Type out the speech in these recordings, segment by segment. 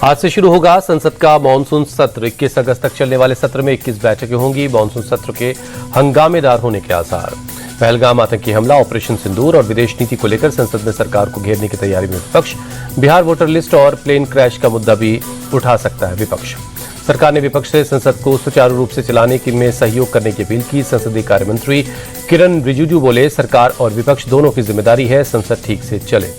आज से शुरू होगा संसद का मानसून सत्र। 21 अगस्त तक चलने वाले सत्र में 21 बैठकें होंगी। मानसून सत्र के हंगामेदार होने के आसार। पहलगाम आतंकी हमला, ऑपरेशन सिंदूर और विदेश नीति को लेकर संसद में सरकार को घेरने की तैयारी में विपक्ष। बिहार वोटर लिस्ट और प्लेन क्रैश का मुद्दा भी उठा सकता है विपक्ष। सरकार ने विपक्ष से संसद को सुचारू रूप से चलाने में सहयोग करने की अपील की। संसदीय कार्य मंत्री किरण रिजिजू बोले, सरकार और विपक्ष दोनों की जिम्मेदारी है संसद ठीक से चले।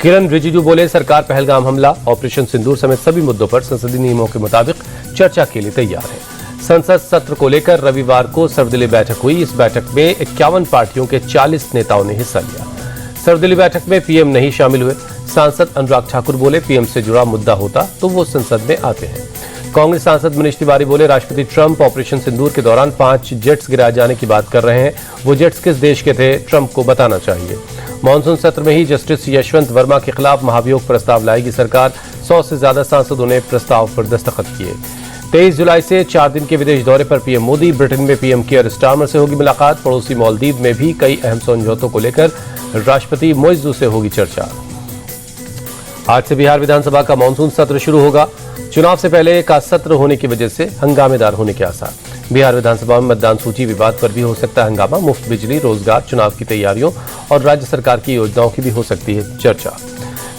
किरण रिजिजू बोले, सरकार पहलगाम हमला, ऑपरेशन सिंदूर समेत सभी मुद्दों पर संसदीय नियमों के मुताबिक चर्चा के लिए तैयार है। संसद सत्र को लेकर रविवार को सर्वदलीय बैठक हुई। इस बैठक में 51 पार्टियों के 40 नेताओं ने हिस्सा लिया। सर्वदलीय बैठक में पीएम नहीं शामिल हुए। सांसद अनुराग ठाकुर बोले, पीएम से जुड़ा मुद्दा होता तो वो संसद में आते हैं। कांग्रेस सांसद मनीष तिवारी बोले, राष्ट्रपति ट्रंप ऑपरेशन सिंदूर के दौरान 5 जेट्स गिराए जाने की बात कर रहे हैं। वो जेट्स किस देश के थे, ट्रंप को बताना चाहिए। मानसून सत्र में ही जस्टिस यशवंत वर्मा के खिलाफ महाभियोग प्रस्ताव लाएगी सरकार। 100 से ज्यादा सांसदों ने प्रस्ताव पर दस्तखत किए। 23 जुलाई से 4 दिन के विदेश दौरे पर पीएम मोदी। ब्रिटेन में पीएम केयर स्टारमर से होगी मुलाकात। पड़ोसी मालदीव में भी कई अहम समझौतों को लेकर राष्ट्रपति मोइज़ू से होगी चर्चा। आज से बिहार विधानसभा का मानसून सत्र शुरू होगा। चुनाव से पहले का सत्र होने की वजह से हंगामेदार होने के आसार। बिहार विधानसभा में मतदान सूची विवाद पर भी हो सकता है हंगामा। मुफ्त बिजली, रोजगार, चुनाव की तैयारियों और राज्य सरकार की योजनाओं की भी हो सकती है चर्चा।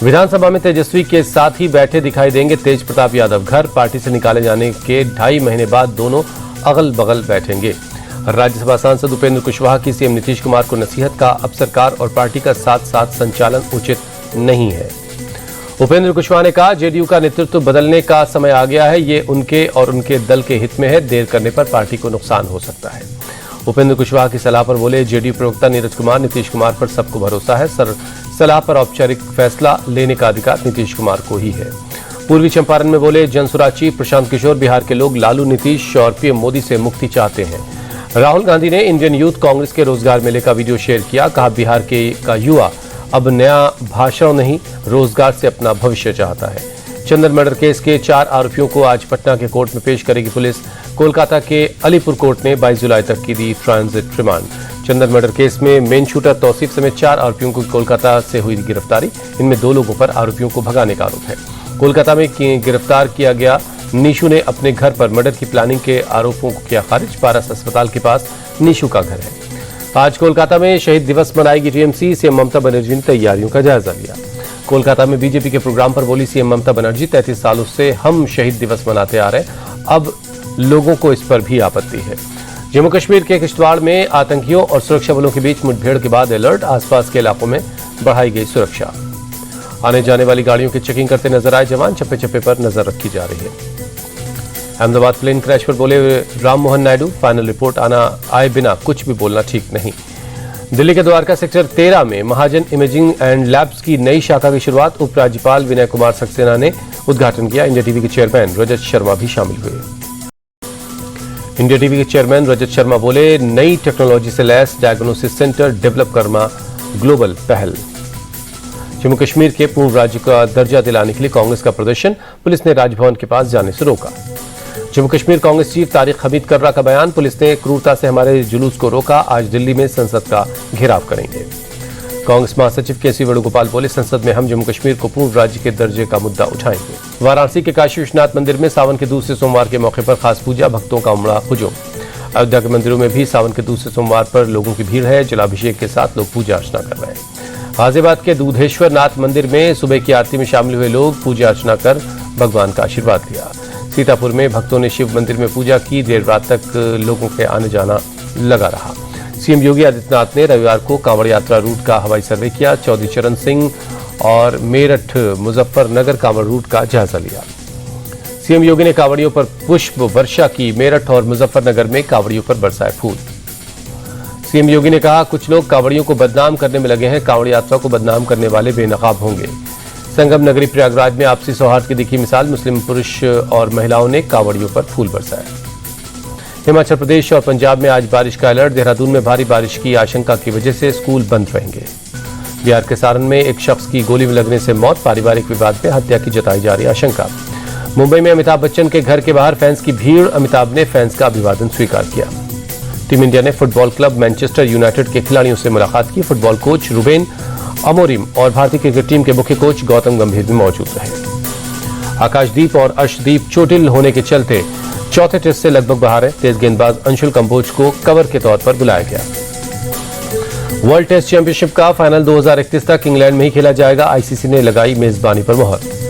विधानसभा में तेजस्वी के साथ ही बैठे दिखाई देंगे तेज प्रताप यादव। घर पार्टी से निकाले जाने के 2.5 महीने बाद दोनों अगल बगल बैठेंगे। राज्यसभा सांसद उपेंद्र कुशवाहा की सीएम नीतीश कुमार को नसीहत का, अब सरकार और पार्टी का साथ साथ संचालन उचित नहीं है। उपेंद्र कुशवाहा ने कहा, जेडीयू का नेतृत्व बदलने का समय आ गया है। ये उनके और उनके दल के हित में है। देर करने पर पार्टी को नुकसान हो सकता है। उपेंद्र कुशवाहा की सलाह पर बोले जेडीयू प्रवक्ता नीरज कुमार, नीतीश कुमार पर सबको भरोसा है। सलाह पर औपचारिक फैसला लेने का अधिकार नीतीश कुमार को ही है। पूर्वी चंपारण में बोले जनसुराज चीफ प्रशांत किशोर, बिहार के लोग लालू, नीतीश और पीएम मोदी से मुक्ति चाहते हैं। राहुल गांधी ने इंडियन यूथ कांग्रेस के रोजगार मेले का वीडियो शेयर किया। कहा, बिहार का युवा अब नया भाषण नहीं, रोजगार से अपना भविष्य चाहता है। चंदन मर्डर केस के 4 आरोपियों को आज पटना के कोर्ट में पेश करेगी पुलिस। कोलकाता के अलीपुर कोर्ट ने 22 जुलाई तक की दी ट्रांजिट रिमांड। चंदन मर्डर केस में मेन शूटर तौसीफ समेत 4 आरोपियों को कोलकाता से हुई गिरफ्तारी। इनमें 2 लोगों पर आरोपियों को भगाने का आरोप है। कोलकाता में गिरफ्तार किया गया निशु ने अपने घर पर मर्डर की प्लानिंग के आरोपों को किया खारिज। पारस अस्पताल के पास निशु का घर है। आज कोलकाता में शहीद दिवस मनाएगी टीएमसी। सीएम ममता बनर्जी ने तैयारियों का जायजा लिया। कोलकाता में बीजेपी के प्रोग्राम पर बोली सीएम ममता बनर्जी, 33 सालों से हम शहीद दिवस मनाते आ रहे हैं, अब लोगों को इस पर भी आपत्ति है। जम्मू कश्मीर के किश्तवाड़ में आतंकियों और सुरक्षा बलों के बीच मुठभेड़ के बाद अलर्ट। आसपास के इलाकों में बढ़ाई गई सुरक्षा। आने जाने वाली गाड़ियों की चेकिंग करते नजर आए जवान। चप्पे चप्पे पर नजर रखी जा रही है। अहमदाबाद प्लेन क्रैश पर बोले राम मोहन नायडू, फाइनल रिपोर्ट आए बिना कुछ भी बोलना ठीक नहीं। दिल्ली के द्वारका सेक्टर 13 में महाजन इमेजिंग एंड लैब्स की नई शाखा की शुरुआत उपराज्यपाल विनय कुमार सक्सेना ने उद्घाटन किया। इंडिया टीवी के चेयरमैन रजत शर्मा भी शामिल हुए। इंडिया टीवी के चेयरमैन रजत शर्मा बोले, नई टेक्नोलॉजी से लैस डायग्नोसिस सेंटर डेवलप करना ग्लोबल पहल। जम्मू कश्मीर के पूर्व राज्य का दर्जा दिलाने के लिए कांग्रेस का प्रदर्शन, पुलिस ने राजभवन के पास जाने से रोका। जम्मू कश्मीर कांग्रेस चीफ तारिक हमीद कर्रा का बयान, पुलिस ने क्रूरता से हमारे जुलूस को रोका, आज दिल्ली में संसद का घेराव करेंगे। कांग्रेस महासचिव केसी वेणुगोपाल बोले, संसद में हम जम्मू कश्मीर को पूर्व राज्य के दर्जे का मुद्दा उठाएंगे। वाराणसी के काशी विश्वनाथ मंदिर में सावन के दूसरे सोमवार के मौके पर खास पूजा, भक्तों का उमड़ा हुजूम। अयोध्या के मंदिरों में भी सावन के दूसरे सोमवार पर लोगों की भीड़ है। जलाभिषेक के साथ लोग पूजा अर्चना कर रहे हैं। गाजियाबाद के दूधेश्वर नाथ मंदिर में सुबह की आरती में शामिल हुए लोग पूजा अर्चना कर भगवान का आशीर्वाद लिया। सीतापुर में भक्तों ने शिव मंदिर में पूजा की। देर रात तक लोगों के आने जाना लगा रहा। सीएम योगी आदित्यनाथ ने रविवार को कांवड़ यात्रा रूट का हवाई सर्वे किया। चौधरी चरण सिंह और मेरठ मुजफ्फरनगर कांवड़ रूट का जायजा लिया। सीएम योगी ने कांवड़ियों पर पुष्प वर्षा की। मेरठ और मुजफ्फरनगर में कांवड़ियों पर बरसाए फूल। सीएम योगी ने कहा, कुछ लोग कांवड़ियों को बदनाम करने में लगे हैं। कांवड़ यात्रा को बदनाम करने वाले बेनकाब होंगे। संगम नगरी प्रयागराज में आपसी सौहार्द की दिखी मिसाल। मुस्लिम पुरुष और महिलाओं ने कांवड़ियों पर फूल बरसाए। हिमाचल प्रदेश और पंजाब में आज बारिश का अलर्ट। देहरादून में भारी बारिश की आशंका की वजह से स्कूल बंद रहेंगे। बिहार के सारण में एक शख्स की गोली में लगने से मौत। पारिवारिक विवाद में हत्या की जताई जा रही आशंका। मुंबई में अमिताभ बच्चन के घर के बाहर फैंस की भीड़। अमिताभ ने फैंस का अभिवादन स्वीकार किया। टीम इंडिया ने फुटबॉल क्लब मैनचेस्टर यूनाइटेड के खिलाड़ियों से मुलाकात की। फुटबॉल कोच रुबेन अमोरिम और भारतीय क्रिकेट टीम के मुख्य कोच गौतम गंभीर भी मौजूद रहे। आकाशदीप और अर्शदीप चोटिल होने के चलते चौथे टेस्ट से लगभग बाहर है। तेज गेंदबाज अंशुल कंबोज को कवर के तौर पर बुलाया गया। वर्ल्ड टेस्ट चैंपियनशिप का फाइनल 2031 तक इंग्लैंड में ही खेला जाएगा। आईसीसी ने लगाई मेजबानी पर मुहर।